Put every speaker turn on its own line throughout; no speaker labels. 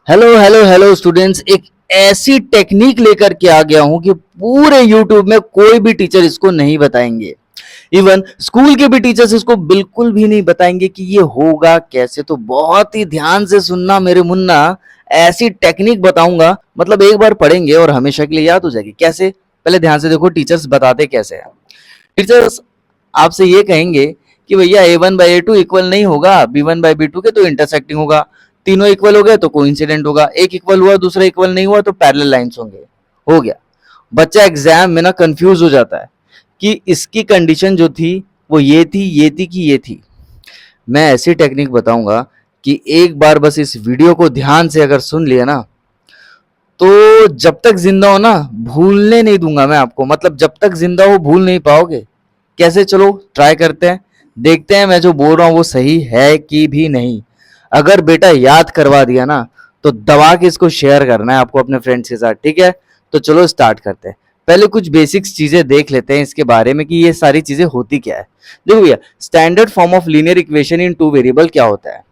Hello hello hello students, एक ऐसी technique लेकर के आ गया हूं कि पूरे यूट्यूब में कोई भी टीचर इसको नहीं बताएंगे। इवन स्कूल के भी टीचर्स इसको बिल्कुल भी नहीं बताएंगे कि ये होगा कैसे। तो बहुत ही ध्यान से सुनना मेरे मुन्ना, ऐसी टेक्निक बताऊंगा, मतलब एक बार पढ़ेंगे और हमेशा के लिए याद हो जाएगी। कैसे? पहले ध्यान से देखो टीचर्स बताते कैसे हैं। टीचर्स आपसे ये कहेंगे कि भैया a1/a2 इक्वल नहीं होगा b1/b2 के, तो इंटरसेक्टिंग होगा। तीनों इक्वल हो गए तो कोइंसिडेंट होगा, एक इक्वल हुआ दूसरा इक्वल नहीं हुआ तो पैरेलल लाइंस होंगे। हो गया। बच्चा एग्जाम में ना कंफ्यूज हो जाता है कि इसकी कंडीशन जो थी वो ये थी कि ये थी। मैं ऐसी टेक्निक बताऊंगा कि एक बार बस इस वीडियो को ध्यान से अगर सुन लिया ना, तो जब तक जिंदा हो ना भूलने नहीं दूंगा मैं आपको। मतलब जब तक जिंदा हो भूल नहीं पाओगे। कैसे? चलो ट्राई करते हैं, देखते हैं मैं जो बोल रहा हूँ वो सही है कि भी नहीं। अगर बेटा याद करवा दिया ना तो दबा के इसको शेयर करना है आपको अपने फ्रेंड्स के साथ, ठीक है? तो चलो स्टार्ट करते हैं। पहले कुछ बेसिक्स चीजें देख लेते हैं इसके बारे में कि ये सारी चीजें होती क्या है। देखो भैया, standard form of linear equation in two variable क्या होता है।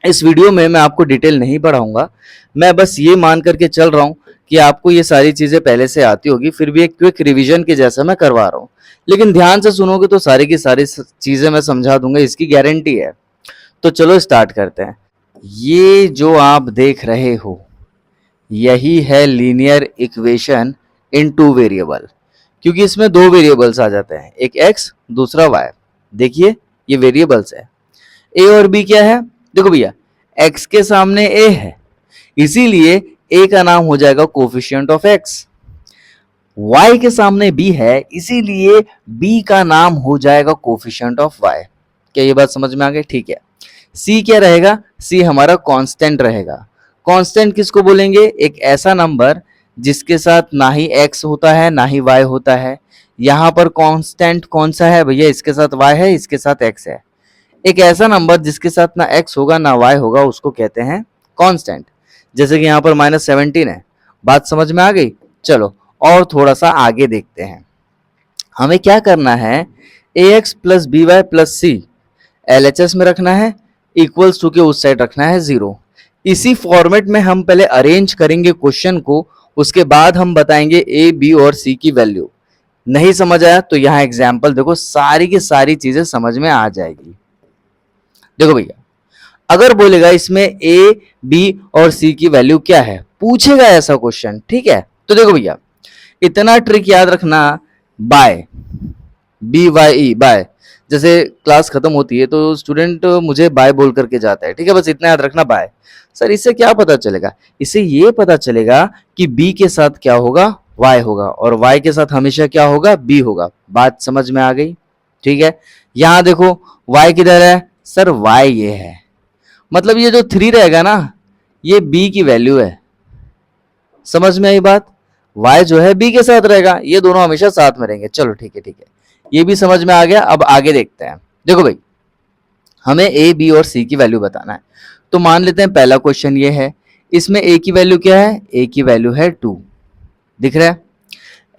इस वीडियो में मैं आपको डिटेल नहीं पढ़ाऊंगा। मैं बस ये मान करके चल रहा हूँ कि आपको ये सारी चीजें पहले से आती होगी, फिर भी एक क्विक रिवीजन के जैसा मैं करवा रहा हूँ। लेकिन ध्यान से सुनोगे तो सारी की सारी चीजें मैं समझा दूंगा, इसकी गारंटी है। तो चलो स्टार्ट करते हैं। ये जो आप देख रहे हो यही है linear equation in two variable, क्योंकि इसमें दो वेरिएबल्स आ जाते हैं, एक एक्स दूसरा वाई। देखिए ये वेरिएबल्स है। ए और बी क्या है? देखो भैया, एक्स के सामने ए है, इसीलिए ए का नाम हो जाएगा कोफिशिएंट ऑफ एक्स। वाई के सामने बी है, इसीलिए बी का नाम हो जाएगा कोफिशिएंट ऑफ वाई। क्या ये बात समझ में आ गई? ठीक है। सी क्या रहेगा? सी हमारा कांस्टेंट रहेगा। कांस्टेंट किसको बोलेंगे? एक ऐसा नंबर जिसके साथ ना ही एक्स होता है ना ही वाई होता है। यहां पर कांस्टेंट कौन सा है भैया? इसके साथ वाई है, इसके साथ एक्स है। एक ऐसा नंबर जिसके साथ ना एक्स होगा ना वाई होगा उसको कहते हैं कांस्टेंट। जैसे कि यहाँ पर -17 है। बात समझ में आ गई? चलो और थोड़ा सा आगे देखते हैं। हमें क्या करना है? A X plus B Y plus C LHS में रखना है, इक्वल्स टू के उस साइड रखना है 0। इसी फॉर्मेट में हम पहले अरेंज करेंगे क्वेश्चन को, उसके बाद हम बताएंगे ए बी और सी की वैल्यू। नहीं समझ आया तो यहाँ एग्जाम्पल देखो, सारी की सारी चीजें समझ में आ जाएगी। देखो भैया, अगर बोलेगा इसमें ए बी और सी की वैल्यू क्या है, पूछेगा ऐसा क्वेश्चन, ठीक है? तो देखो भैया, इतना ट्रिक याद रखना, बाय BYE बाय। जैसे क्लास खत्म होती है तो स्टूडेंट मुझे बाय बोल करके जाता है, ठीक है? बस इतना याद रखना, बाय। सर इससे क्या पता चलेगा? इससे ये पता चलेगा कि बी के साथ क्या होगा? वाई होगा, और वाई के साथ हमेशा क्या होगा? बी होगा। बात समझ में आ गई? ठीक है। यहां देखो वाई किधर है? सर वाई ये है, मतलब ये जो 3 रहेगा ना ये बी की वैल्यू है। समझ में आई बात? y जो है b के साथ रहेगा, ये दोनों हमेशा साथ में रहेंगे। चलो ठीक है, ठीक है, ये भी समझ में आ गया। अब आगे देखते हैं। देखो भाई, हमें a b और c की वैल्यू बताना है। तो मान लेते हैं पहला क्वेश्चन ये है, इसमें a की वैल्यू क्या है? a की वैल्यू है 2, दिख रहा है?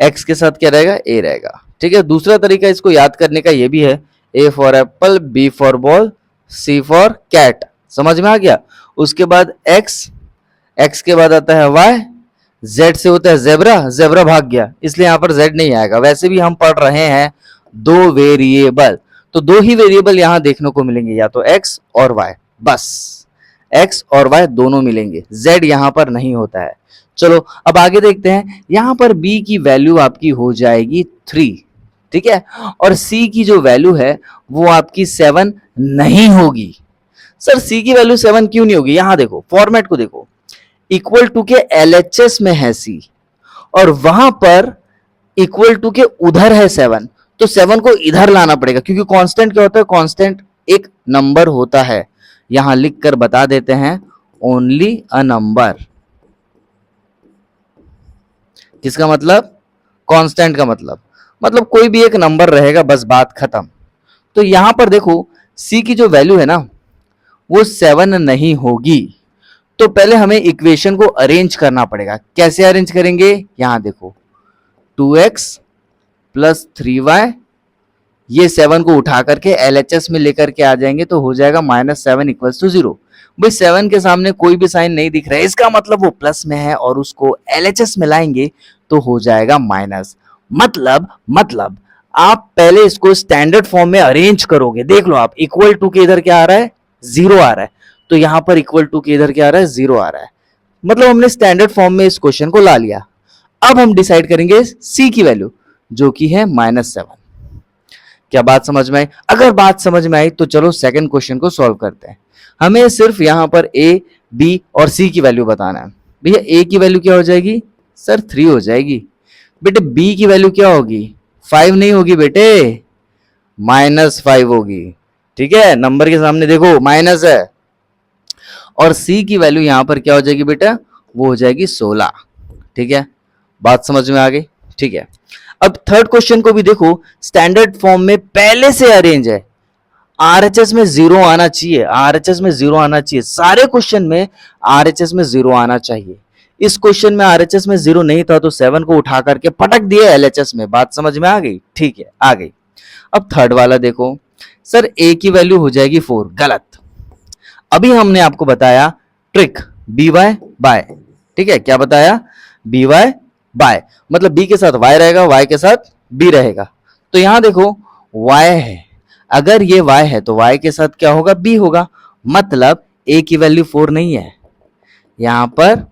x के साथ क्या रहेगा? a रहेगा, ठीक है। दूसरा तरीका इसको याद करने का ये भी है, a for apple, b for ball, c for cat. समझ में आ गया? उसके बाद x के बाद आता है y, z से होता है जेब्रा, जेब्रा भाग गया इसलिए यहां पर z नहीं आएगा। वैसे भी हम पढ़ रहे हैं दो वेरिएबल, तो दो ही वेरिएबल यहां देखने को मिलेंगे, या तो x और y। बस x और y दोनों मिलेंगे, z यहां पर नहीं होता है। चलो अब आगे देखते हैं। यहां पर b की वैल्यू आपकी हो जाएगी 3, ठीक है? और c की जो वैल्यू है वो आपकी 7 नहीं होगी। सर c की वैल्यू 7 क्यों नहीं होगी? यहां देखो, फॉर्मेट को देखो, इक्वल टू के LHS में है सी, और वहां पर इक्वल टू के उधर है 7, तो 7 को इधर लाना पड़ेगा, क्योंकि कांस्टेंट क्या होता है? कांस्टेंट एक नंबर होता है। यहां लिख कर बता देते हैं, ओनली अ नंबर। किसका मतलब? कांस्टेंट का मतलब कोई भी एक नंबर रहेगा, बस बात खत्म। तो यहां पर देखो सी की जो वैल्यू है ना वो 7 नहीं होगी। तो पहले हमें इक्वेशन को अरेंज करना पड़ेगा। कैसे अरेंज करेंगे? यहां देखो, 2x प्लस 3y, ये 7 को उठा करके LHS में लेकर के आ जाएंगे तो हो जाएगा -7 इक्वल्स टू 0। भाई 7 के सामने कोई भी साइन नहीं दिख रहा है, इसका मतलब वो प्लस में है और उसको एलएचएस में लाएंगे तो हो जाएगा माइनस। मतलब आप पहले इसको स्टैंडर्ड फॉर्म में अरेंज करोगे। देख लो आप, इक्वल टू के इधर क्या आ रहा है, 0 आ रहा है, तो यहां पर इक्वल टू के इधर क्या आ रहा है, 0 आ रहा है। मतलब हमने स्टैंडर्ड फॉर्म में इस क्वेश्चन को ला लिया। अब हम डिसाइड करेंगे सी की वैल्यू, जो कि है -7। क्या बात समझ में आई? अगर बात समझ में आई तो चलो सेकंड क्वेश्चन को सॉल्व करते हैं। हमें सिर्फ यहां पर ए, बी और सी की वैल्यू बताना है। भैया ए की वैल्यू क्या हो जाएगी सर, 3 हो जाएगी। बेटे बी की वैल्यू क्या होगी, 5 नहीं होगी बेटे, -5 होगी। ठीक है, नंबर के सामने देखो माइनस है। और सी की वैल्यू यहां पर क्या हो जाएगी बेटा, वो हो जाएगी 16। ठीक है, बात समझ में आ गई? ठीक है, अब थर्ड क्वेश्चन को भी देखो, स्टैंडर्ड फॉर्म में पहले से अरेंज है। आरएचएस में 0 आना चाहिए, आरएचएस में 0 आना चाहिए, सारे क्वेश्चन में आरएचएस में 0 आना चाहिए। इस क्वेश्चन में आरएचएस में 0 नहीं था तो 7 को उठा करके पटक दिए एलएचएस में। बात समझ में आ गई? ठीक है, आ गई। अब थर्ड वाला देखो, सर ए की वैल्यू हो जाएगी 4। गलत। अभी हमने आपको बताया ट्रिक बी वाई बाय। ठीक है, क्या बताया, बी वाई बाय, मतलब बी के साथ वाई रहेगा, वाई के साथ बी रहेगा। तो यहां देखो वाई है, अगर ये y है तो y के साथ क्या होगा, b होगा। मतलब a की वैल्यू 4 नहीं है, यहां पर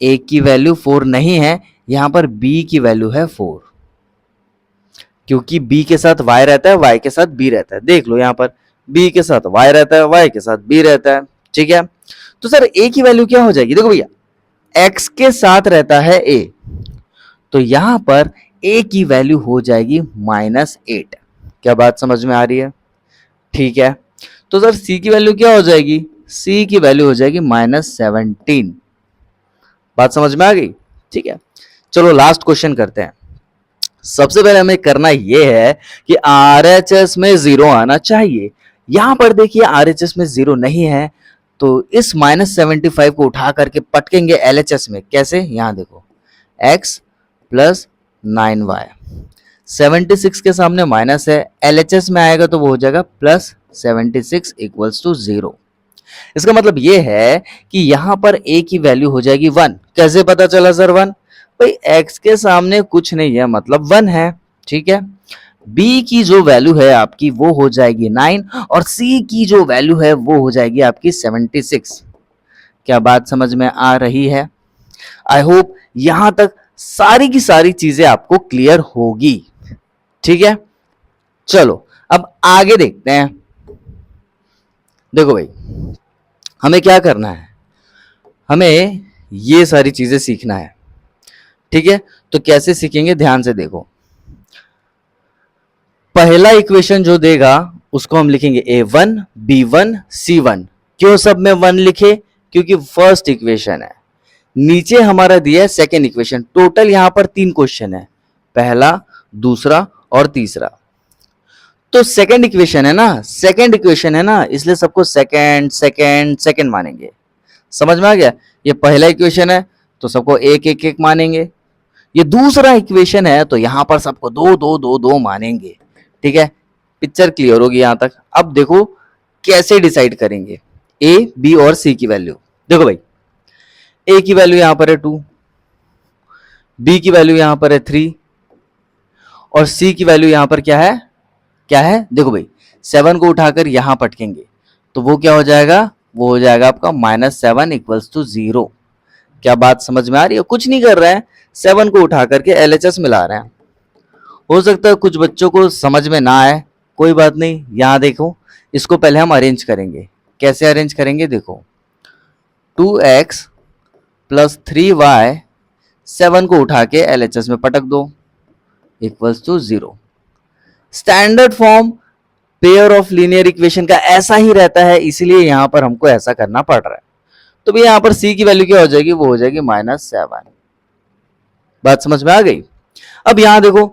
a की वैल्यू 4 नहीं है, यहां पर b की वैल्यू है 4, क्योंकि b के साथ y रहता है, y के साथ b रहता है। देख लो यहां पर b के साथ y रहता है, y के साथ b रहता है। ठीक है, तो सर a की वैल्यू क्या हो जाएगी, देखो भैया x के साथ रहता है a, तो यहां पर a की वैल्यू हो जाएगी -8। क्या बात समझ में आ रही है? ठीक है, तो सर c की वैल्यू क्या हो जाएगी, c की वैल्यू हो जाएगी -17। बात समझ में आ गई? ठीक है, चलो लास्ट क्वेश्चन करते हैं। सबसे पहले हमें करना यह है कि आरएचएस में 0 आना चाहिए। यहां पर देखिए आरएचएस में 0 नहीं है, तो इस -75 को उठा करके पटकेंगे एलएचएस में। कैसे, यहां देखो x + 9y, 76 के सामने माइनस है, एलएचएस में आएगा तो वो हो जाएगा +76 = 0। इसका मतलब ये है कि यहां पर a की वैल्यू हो जाएगी 1। कैसे पता चला सर 1? भाई x के सामने कुछ नहीं है, मतलब 1 है। ठीक है, b की जो वैल्यू है आपकी वो हो जाएगी 9 और c की जो वैल्यू है वो हो जाएगी आपकी 76। क्या बात समझ में आ रही है? आई होप यहां तक सारी की सारी चीजें आपको क्लियर होगी। ठीक है, चलो अब आगे देखते हैं। देखो भाई, हमें क्या करना है, हमें ये सारी चीजें सीखना है। ठीक है, तो कैसे सीखेंगे, ध्यान से देखो। पहला इक्वेशन जो देगा उसको हम लिखेंगे a1 b1 c1। क्यों सब में 1 लिखे, क्योंकि फर्स्ट इक्वेशन है। नीचे हमारा दिया है सेकेंड इक्वेशन। टोटल यहां पर 3 क्वेश्चन है, पहला, दूसरा और तीसरा। तो सेकेंड इक्वेशन है ना, सेकेंड इक्वेशन है ना, इसलिए सबको सेकेंड सेकेंड सेकेंड मानेंगे। समझ में आ गया? ये पहला इक्वेशन है तो सबको एक एक एक मानेंगे। ये दूसरा इक्वेशन है तो यहां पर सबको दो दो दो दो मानेंगे। ठीक है, पिक्चर क्लियर होगी यहां तक। अब देखो कैसे डिसाइड करेंगे ए, बी और सी की वैल्यू। देखो भाई, ए की वैल्यू यहां पर है 2, बी की वैल्यू यहां पर है 3 और सी की वैल्यू यहां पर क्या है, क्या है, देखो भाई 7 को उठाकर यहां पटकेंगे तो वो क्या हो जाएगा, वो हो जाएगा आपका -7 = 0। क्या बात समझ में आ रही है? कुछ नहीं कर रहे हैं, 7 को उठा करके एलएचएस मिला रहे हैं। हो सकता है कुछ बच्चों को समझ में ना आए, कोई बात नहीं। यहां देखो, इसको पहले हम अरेंज करेंगे। कैसे अरेंज करेंगे, देखो 2x + 3y, 7 को उठा के एलएचएस में पटक दो = 0। Standard form pair of linear equation का ऐसा ही रहता है, इसलिए यहां पर हमको ऐसा करना पड़ रहा है। तो भी यहां पर c की वैल्यू क्या हो जाएगी, वो हो जाएगी -7। बात समझ में आ गई? अब यहां देखो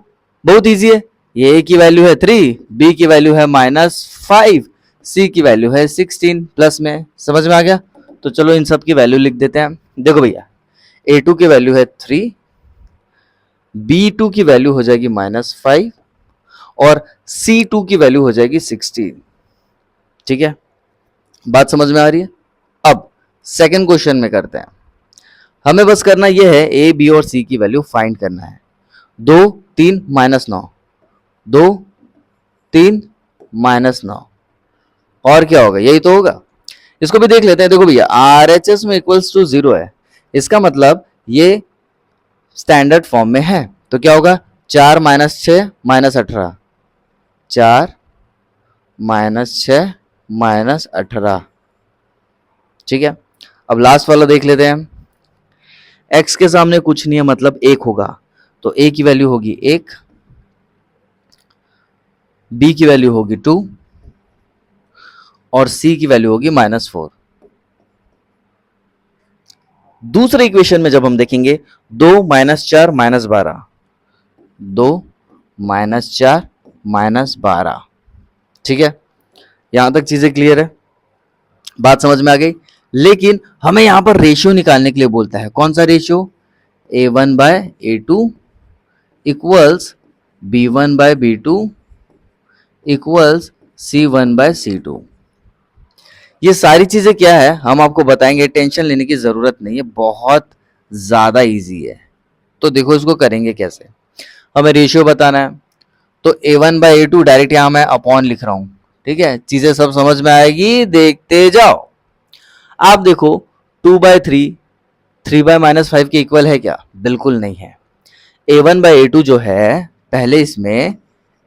बहुत इजी है, ये a की वैल्यू है 3, b की वैल्यू है -5, c की वैल्यू है 16 प्लस में। समझ में आ गया? तो चलो इन सब की वैल्यू लिख देते हैं। देखो भैया, a2 की वैल्यू है 3, b2 की वैल्यू हो जाएगी -5 और c2 की वैल्यू हो जाएगी 16। ठीक है, बात समझ में आ रही है? सेकंड क्वेश्चन में करते हैं। हमें बस करना यह है ए बी और सी की वैल्यू फाइंड करना है। 2 3 -9, 2 3 -9 और क्या होगा, यही तो होगा। इसको भी देख लेते हैं। देखो भैया RHS में इक्वल्स टू 0 है, इसका मतलब ये स्टैंडर्ड फॉर्म में है। तो क्या होगा 4 - 6 -18, 4 - 6 -18। ठीक है, अब लास्ट वाला देख लेते हैं। x के सामने कुछ नहीं है मतलब 1 होगा, तो a की वैल्यू होगी 1, b की वैल्यू होगी 2 और c की वैल्यू होगी -4। दूसरे इक्वेशन में जब हम देखेंगे 2 - 4 -12, 2 - 4 -12। ठीक है, यहां तक चीजें क्लियर है, बात समझ में आ गई। लेकिन हमें यहां पर रेशियो निकालने के लिए बोलता है। कौन सा ratio, A1/A2 equals B1/B2 equals C1/C2। ये सारी चीजें क्या है हम आपको बताएंगे, टेंशन लेने की जरूरत नहीं है, बहुत ज्यादा इजी है। तो देखो इसको करेंगे कैसे। हमें रेशियो बताना है, तो A1/A2 डायरेक्ट यहां मैं अपॉन लिख रहा हूं। ठीक है, चीजें सब समझ में आएगी, देखते जाओ। आप देखो 2/3 3/-5 के इक्वल है क्या, बिल्कुल नहीं है। A1/A2 जो है, पहले इसमें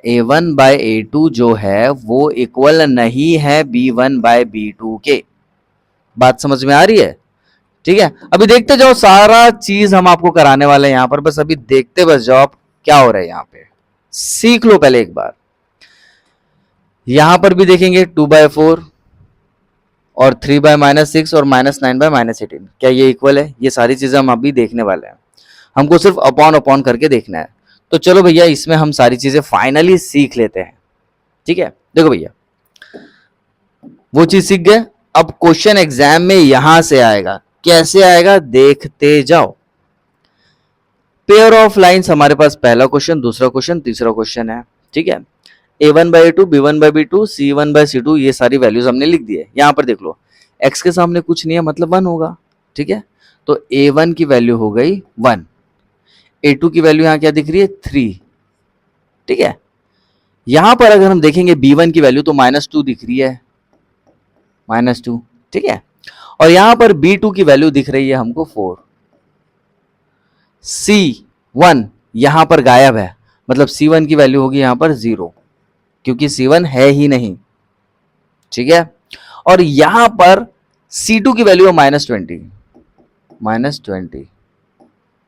A1/A2 जो है वो इक्वल नहीं है B1/B2 के। बात समझ में आ रही है? ठीक है, अभी देखते जाओ, सारा चीज हम आपको कराने वाले हैं यहां पर, बस अभी देखते बस जाओ आप क्या हो रहा है यहां पे। सीख लो पहले एक बार। यहां पर भी देखेंगे 2/4 और 3/-6 और -9/-18, क्या ये इक्वल है? ये सारी चीजें हम अभी देखने वाले हैं, हमको सिर्फ अपॉन अपॉन करके देखना है। तो चलो भैया इसमें हम सारी चीजें फाइनली सीख लेते हैं। ठीक है, देखो भैया वो चीज सीख गए। अब क्वेश्चन एग्जाम में यहां से आएगा, कैसे आएगा देखते जाओ। पेयर ऑफ लाइंस हमारे पास पहला क्वेश्चन, दूसरा क्वेश्चन, तीसरा क्वेश्चन है। ठीक है, A1/A2 B1/B2 C1/C2 ये सारी वैल्यूज हमने लिख दी है। यहां पर देख लो x के सामने कुछ नहीं है मतलब 1 होगा। ठीक है, तो A1 की वैल्यू हो गई 1, A2 की वैल्यू यहां क्या दिख रही है 3। ठीक है, यहां पर अगर हम देखेंगे B1 की वैल्यू तो -2 दिख रही है, -2। ठीक है, और यहां पर B2 की वैल्यू दिख रही है हमको 4। C1 यहां पर गायब है, मतलब C1 की वैल्यू होगी यहां पर 0, क्योंकि C1 है ही नहीं। ठीक है, और यहां पर C2 की वैल्यू है -20, -20।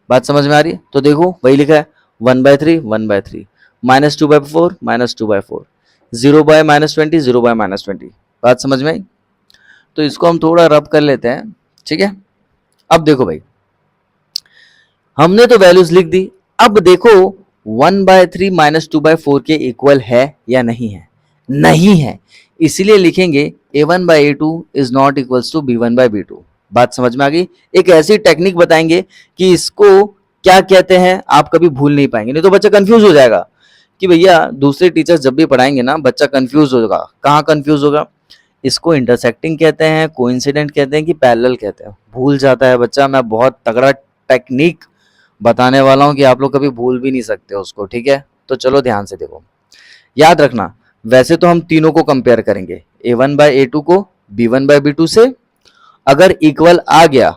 बात समझ में आ रही है? तो देखो वही लिखा है 1/3 1/3, -2/4 -2/4, 0/-20 0/-20। बात समझ में आई? तो इसको हम थोड़ा रब कर लेते हैं। ठीक है, अब देखो भाई हमने तो वैल्यूज लिख दी, अब देखो 1/3 -2/4 के इक्वल है या नहीं है? नहीं है, इसलिए लिखेंगे A1/A2 is not equals to B1/B2। बात समझ में आ गई? एक ऐसी टेक्निक बताएंगे कि इसको क्या कहते हैं आप कभी भूल नहीं पाएंगे, नहीं तो बच्चा कंफ्यूज हो जाएगा कि भैया दूसरे टीचर्स जब भी पढ़ाएंगे ना बच्चा कंफ्यूज होगा। कहाँ कंफ्यूज होगा? इसको इंटरसेक्टिंग कहते हैं, कोइंसिडेंट कहते हैं कि पैरेलल कहते हैं, भूल जाता है बच्चा। मैं बहुत तगड़ा टेक्निक बताने वाला हूं कि आप लोग कभी भूल भी नहीं सकते उसको। ठीक है, तो चलो ध्यान से देखो, याद रखना। वैसे तो हम तीनों को कंपेयर करेंगे, A1/A2 को B1/B2 से, अगर इक्वल आ गया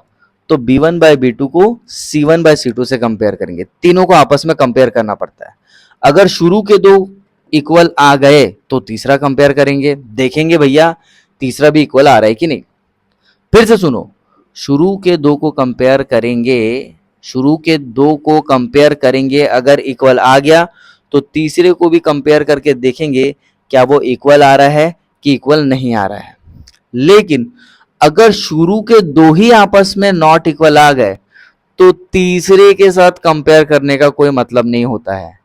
तो B1/B2 को C1/C2 से कंपेयर करेंगे। तीनों को आपस में कंपेयर करना पड़ता है। अगर शुरू के दो इक्वल आ गए तो तीसरा कंपेयर करेंगे, देखेंगे भैया तीसरा भी इक्वल आ रहा है कि नहीं। फिर से सुनो, शुरू के दो को कंपेयर करेंगे, शुरू के दो को कंपेयर करेंगे, अगर इक्वल आ गया तो तीसरे को भी कंपेयर करके देखेंगे क्या वो इक्वल आ रहा है कि इक्वल नहीं आ रहा है। लेकिन अगर शुरू के दो ही आपस में नॉट इक्वल आ गए तो तीसरे के साथ कंपेयर करने का कोई मतलब नहीं होता है।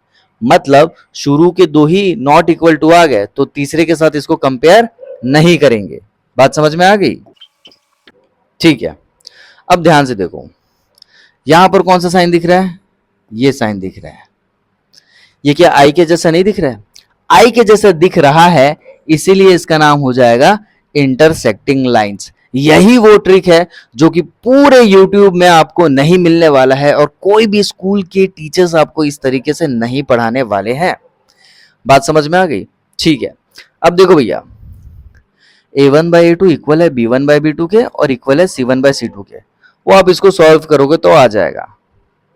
मतलब शुरू के दो ही नॉट इक्वल टू आ गए तो तीसरे के साथ इसको कंपेयर नहीं करेंगे। बात समझ में आ गई? ठीक है, अब ध्यान से देखो, यहां पर कौन सा साइन दिख रहा है? ये साइन दिख रहा है। ये क्या आई के जैसा नहीं दिख रहा है? आई के जैसा दिख रहा है, इसीलिए इसका नाम हो जाएगा इंटरसेक्टिंग लाइंस। यही वो ट्रिक है जो कि पूरे YouTube में आपको नहीं मिलने वाला है और कोई भी स्कूल के टीचर्स आपको इस तरीके से नहीं पढ़ाने वाले हैं। बात समझ में आ गई? ठीक है। अब देखो भैया, a1/a2 इक्वल है b1/b2 के और इक्वल है c1/c2 के। वो आप इसको सॉल्व करोगे तो आ जाएगा।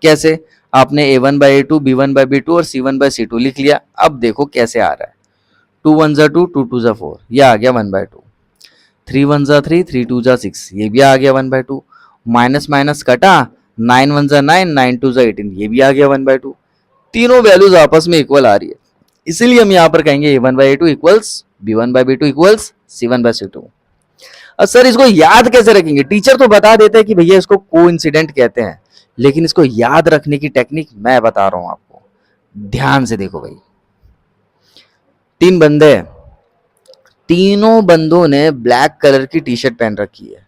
कैसे? आपने a1/a2 b1/b2 और c1/c2 लिख लिया। अब देखो कैसे आ रहा है। 2 1 जा 2, 2 2 जा 4, ये आ गया 1/2। 3 1 जा 3, 3 2 जा 6, ये भी आ गया 1/2। माइनस माइनस कटा, 9 1 जा 9, 9 2 जा 18, ये भी आ गया 1/2। तीनों वैल्यूज आपस में इक्वल आ रही है, इसीलिए हम यहाँ पर कहेंगे a1/a2 equals b1/b2 equals c1/c2। अब सर इसको याद कैसे रखेंगे? टीचर तो बता देते हैं कि भैया इसको कोइंसिडेंट कहते हैं, लेकिन इसको याद रखने की टेक्निक मैं बता रहा हूं आपको। ध्यान से देखो भाई, 3 बंदे हैं, तीनों बंदों ने ब्लैक कलर की टी शर्ट पहन रखी है,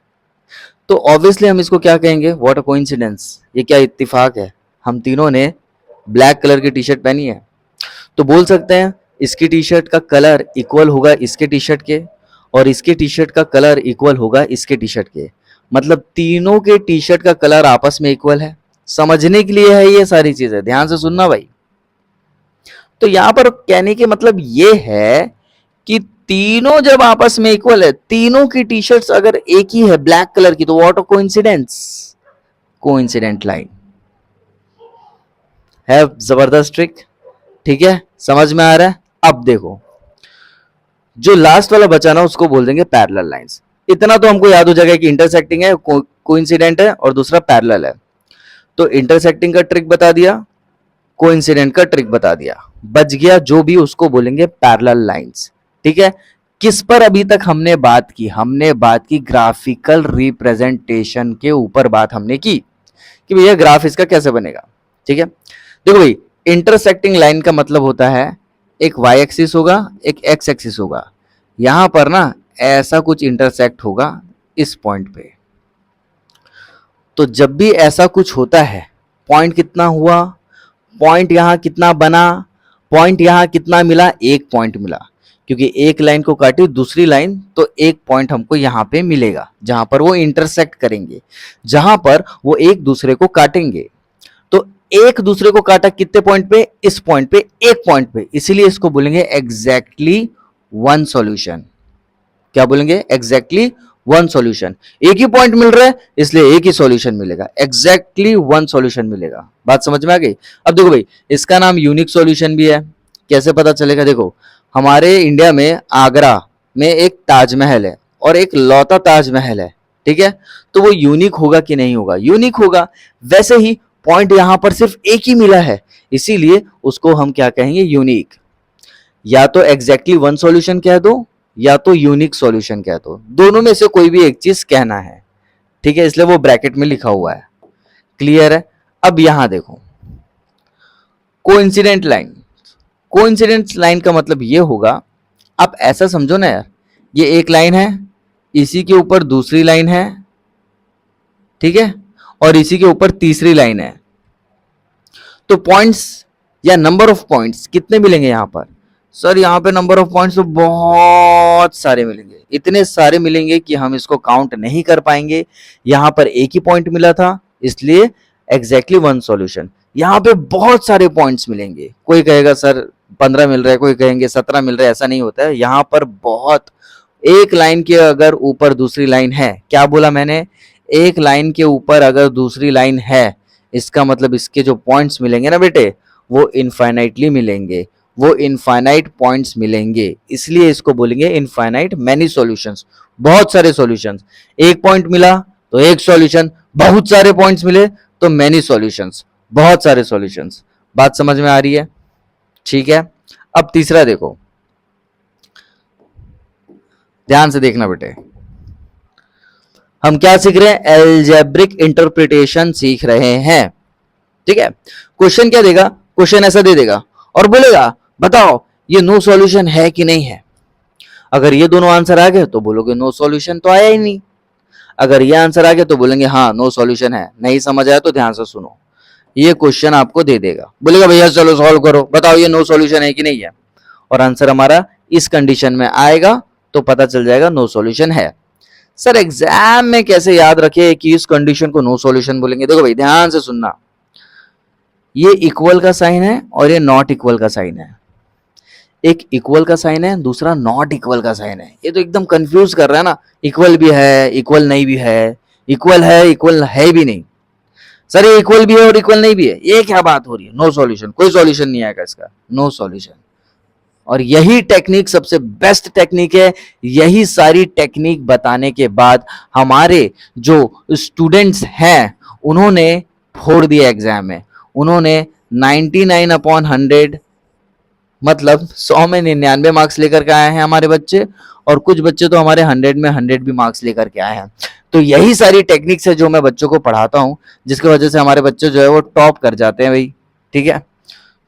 तो ऑब्वियसली हम इसको क्या कहेंगे? व्हाट अ कोइंसिडेंस, ये क्या इत्तेफाक है, हम तीनों ने ब्लैक कलर की टी शर्ट पहनी है। तो बोल सकते हैं इसकी टी शर्ट का कलर इक्वल होगा इसके टी शर्ट के और इसके टी शर्ट का कलर इक्वल होगा इसके टी शर्ट के, मतलब तीनों के टी शर्ट का कलर आपस में इक्वल है। समझने के लिए है ये सारी चीजें, ध्यान से सुनना भाई। तो यहां पर कहने के मतलब ये है कि तीनों जब आपस में इक्वल है, तीनों की टी शर्ट्स अगर एक ही है ब्लैक कलर की, तो what a coincidence, coincident line है। जबरदस्त ट्रिक, ठीक है, समझ में आ रहा है? अब देखो, जो लास्ट वाला बचा ना उसको बोल देंगे पैरेलल लाइंस। इतना तो हमको याद हो जाएगा कि इंटरसेक्टिंग है, कोइंसिडेंट है और दूसरा पैरेलल है। तो इंटरसेक्टिंग का ट्रिक बता दिया, कोइंसिडेंट का ट्रिक बता दिया, बच गया जो भी उसको बोलेंगे पैरेलल लाइंस। ठीक है, किस पर अभी तक हमने बात की? हमने बात की ग्राफिकल रिप्रेजेंटेशन के ऊपर बात हमने की कि भैया ग्राफ इसका कैसे बनेगा। ठीक है, देखो भाई, इंटरसेक्टिंग लाइन का मतलब होता है एक वाई एक्सिस होगा, एक एक्स एक्सिस होगा, यहां पर ना ऐसा कुछ इंटरसेक्ट होगा इस पॉइंट पे। तो जब भी ऐसा कुछ होता है, पॉइंट कितना हुआ, पॉइंट यहां कितना बना, पॉइंट यहां कितना मिला, एक पॉइंट मिला, क्योंकि एक लाइन को काटी दूसरी लाइन, तो एक पॉइंट हमको यहां पे मिलेगा जहां पर वो इंटरसेक्ट करेंगे, जहां पर वो एक दूसरे को काटेंगे। तो एक दूसरे को काटा कितने पॉइंट पे? इस पॉइंट पे, एक पॉइंट पे, इसीलिए इसको बोलेंगे एग्जैक्टली वन सॉल्यूशन। क्या बोलेंगे? Exactly one solution. एक ही पॉइंट मिल रहा है इसलिए एक ही सॉल्यूशन मिलेगा, एग्जैक्टली वन सॉल्यूशन मिलेगा। बात समझ में आ गई? अब देखो भाई, इसका नाम यूनिक सॉल्यूशन भी है। कैसे पता चलेगा? देखो, हमारे इंडिया में आगरा में एक ताजमहल है और एक लौता ताजमहल है, ठीक है, तो वो यूनिक होगा कि नहीं होगा? यूनिक होगा। वैसे ही पॉइंट यहां पर सिर्फ एक ही मिला है, इसीलिए उसको हम क्या कहेंगे? यूनिक। या तो एग्जैक्टली वन सॉल्यूशन कह दो या तो यूनिक सॉल्यूशन कह दो, दोनों में से कोई भी एक चीज कहना है, ठीक है, इसलिए वो ब्रैकेट में लिखा हुआ है। क्लियर है? अब यहां देखो, कोइंसिडेंट लाइन। कोइंसिडेंट लाइन का मतलब ये होगा, आप ऐसा समझो ना यार, ये एक लाइन है, इसी के ऊपर दूसरी लाइन है, ठीक है, और इसी के ऊपर तीसरी लाइन है, तो पॉइंट्स या नंबर ऑफ पॉइंट्स कितने मिलेंगे यहां पर? सर यहां पे नंबर ऑफ पॉइंट्स तो बहुत सारे मिलेंगे, इतने सारे मिलेंगे कि हम इसको काउंट नहीं कर पाएंगे। यहां पर एक ही पॉइंट मिला था, इसलिए एग्जैक्टली वन सॉल्यूशन। यहां पे बहुत सारे पॉइंट्स मिलेंगे, कोई कहेगा सर 15 मिल रहा है, कोई कहेंगे 17 मिल रहा है, ऐसा नहीं होता है। यहां पर बहुत, एक लाइन के अगर ऊपर दूसरी लाइन है, क्या बोला मैंने? एक लाइन के ऊपर अगर दूसरी लाइन है, इसका मतलब इसके जो पॉइंट्स मिलेंगे ना बेटे, वो इनफाइनाइटली मिलेंगे, वो इनफाइनाइट पॉइंट्स मिलेंगे, इसलिए इसको बोलेंगे इनफाइनाइट मैनी सॉल्यूशंस, बहुत सारे सॉल्यूशंस। एक पॉइंट मिला तो एक सॉल्यूशन, बहुत सारे पॉइंट्स मिले तो मैनी सॉल्यूशंस, बहुत सारे सॉल्यूशंस। बात समझ में आ रही है? ठीक है, अब तीसरा देखो, ध्यान से देखना बेटे, हम क्या सीख रहे हैं? एल्जेब्रिक इंटरप्रिटेशन सीख रहे हैं, ठीक है। क्वेश्चन क्या देगा? क्वेश्चन ऐसा दे देगा और बोलेगा बताओ ये नो सॉल्यूशन है कि नहीं है। अगर ये दोनों आंसर आ गए तो बोलोगे नो सॉल्यूशन तो आया ही नहीं, अगर ये आंसर आ गया तो बोलेंगे हाँ नो सॉल्यूशन है। नहीं समझ आया तो ध्यान से सुनो, ये क्वेश्चन आपको दे देगा, बोलेगा भैया चलो सॉल्व करो, बताओ ये नो सॉल्यूशन है कि नहीं है, और आंसर हमारा इस कंडीशन में आएगा तो पता चल जाएगा नो सॉल्यूशन है। सर एग्जाम में कैसे याद रखे कि इस कंडीशन को नो सॉल्यूशन बोलेंगे? देखो भाई ध्यान से सुनना, ये इक्वल का साइन है और ये नॉट इक्वल का साइन है। एक इक्वल का साइन है, दूसरा नॉट इक्वल का साइन है। ये तो एकदम कंफ्यूज कर रहा है ना, इक्वल भी है इक्वल नहीं भी है, इक्वल है इक्वल है भी नहीं। सर ये इक्वल भी है और इक्वल नहीं भी है, ये क्या बात हो रही है? नो सॉल्यूशन, कोई सॉल्यूशन नहीं आएगा इसका, नो सॉल्यूशन। और यही टेक्निक सबसे बेस्ट टेक्निक है। यही सारी टेक्निक बताने के बाद हमारे जो स्टूडेंट्स हैं उन्होंने फोड़ दिया एग्जाम में। उन्होंने 99/100 मतलब 100 में 99 मार्क्स लेकर के आए हैं हमारे बच्चे, और कुछ बच्चे तो हमारे 100 में 100 भी मार्क्स लेकर के आए हैं। तो यही सारी टेक्निक्स है जो मैं बच्चों को पढ़ाता हूं, जिसकी वजह से हमारे बच्चे जो है वो टॉप कर जाते हैं भाई। ठीक है,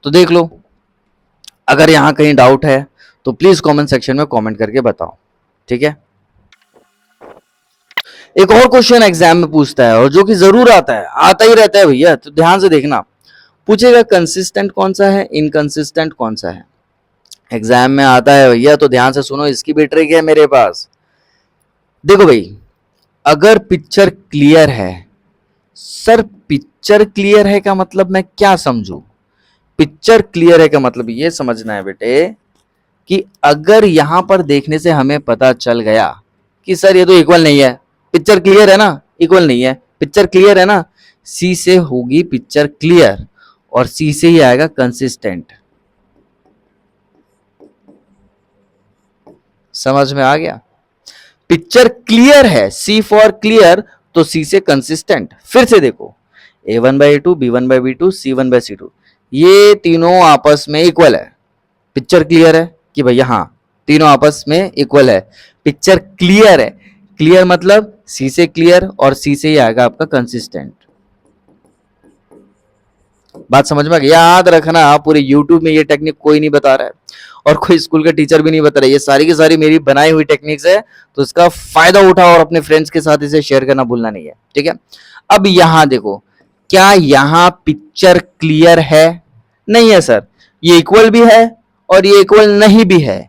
तो देख लो, अगर यहाँ कहीं डाउट है तो प्लीज कमेंट सेक्शन में कमेंट करके बताओ। ठीक है, एक और क्वेश्चन एग्जाम में पूछता है और जो कि जरूर आता है, आता ही रहता है भैया, तो ध्यान से देखना। पूछेगा कंसिस्टेंट कौन सा है, इनकंसिस्टेंट कौन सा है। एग्जाम में आता है भैया, तो ध्यान से सुनो, इसकी भी ट्रिक है मेरे पास। देखो भाई, अगर पिक्चर क्लियर है, सर पिक्चर क्लियर है का मतलब मैं क्या समझू? पिक्चर क्लियर है का मतलब ये समझना है बेटे कि अगर यहां पर देखने से हमें पता चल गया कि सर ये तो इक्वल नहीं है, पिक्चर क्लियर है ना, इक्वल नहीं है, पिक्चर क्लियर है ना, सी से होगी पिक्चर क्लियर और सी से ही आएगा कंसिस्टेंट। समझ में आ गया? पिक्चर क्लियर है, सी फॉर क्लियर, तो सी से कंसिस्टेंट। फिर से देखो, A1/A2, B1/B2, C1/C2, ये तीनों आपस में इक्वल है। पिक्चर क्लियर है कि भैया हाँ तीनों आपस में इक्वल है, पिक्चर क्लियर है, क्लियर मतलब सी से क्लियर और सी से ही आएगा आपका कंसिस्टेंट। बात समझ में आ गई? याद रखना, पूरे YouTube में ये टेक्निक कोई नहीं बता रहा है और कोई स्कूल का टीचर भी नहीं बता रहा है, ये सारी की सारी मेरी बनाई हुई टेक्निक्स है। तो इसका फायदा उठाओ और अपने फ्रेंड्स के साथ इसे शेयर करना भूलना नहीं है। ठीक है, अब यहां देखो, क्या यहां पिक्चर क्लियर है? नहीं है सर, ये इक्वल भी है और ये इक्वल नहीं भी है।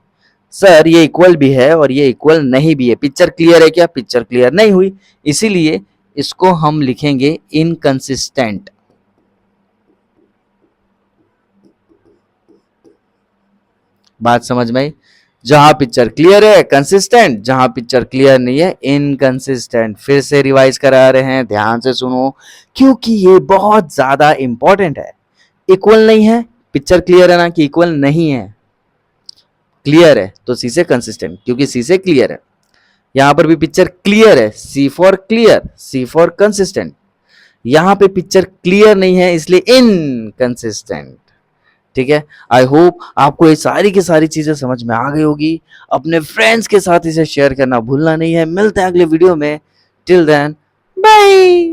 सर ये इक्वल भी है और ये इक्वल नहीं भी है। पिक्चर क्लियर है क्या? पिक्चर क्लियर नहीं हुई, इसीलिए इसको हम लिखेंगे इनकंसिस्टेंट। बात समझ में आई? जहां पिक्चर क्लियर है कंसिस्टेंट, जहां पिक्चर क्लियर नहीं है इनकंसिस्टेंट। फिर से रिवाइज करा रहे हैं, ध्यान से सुनो, क्योंकि ये बहुत ज्यादा इंपॉर्टेंट है। इक्वल नहीं है, पिक्चर क्लियर है ना कि इक्वल नहीं है, क्लियर है तो सी से कंसिस्टेंट, क्योंकि सी से क्लियर है। यहां पर भी पिक्चर क्लियर है, C for clear, C for consistent. यहां पे पिक्चर क्लियर नहीं है, इसलिए इनकंसिस्टेंट। ठीक है, आई होप आपको ये सारी की सारी चीजें समझ में आ गई होगी। अपने फ्रेंड्स के साथ इसे शेयर करना भूलना नहीं है। मिलते हैं अगले वीडियो में, टिल देन बाय।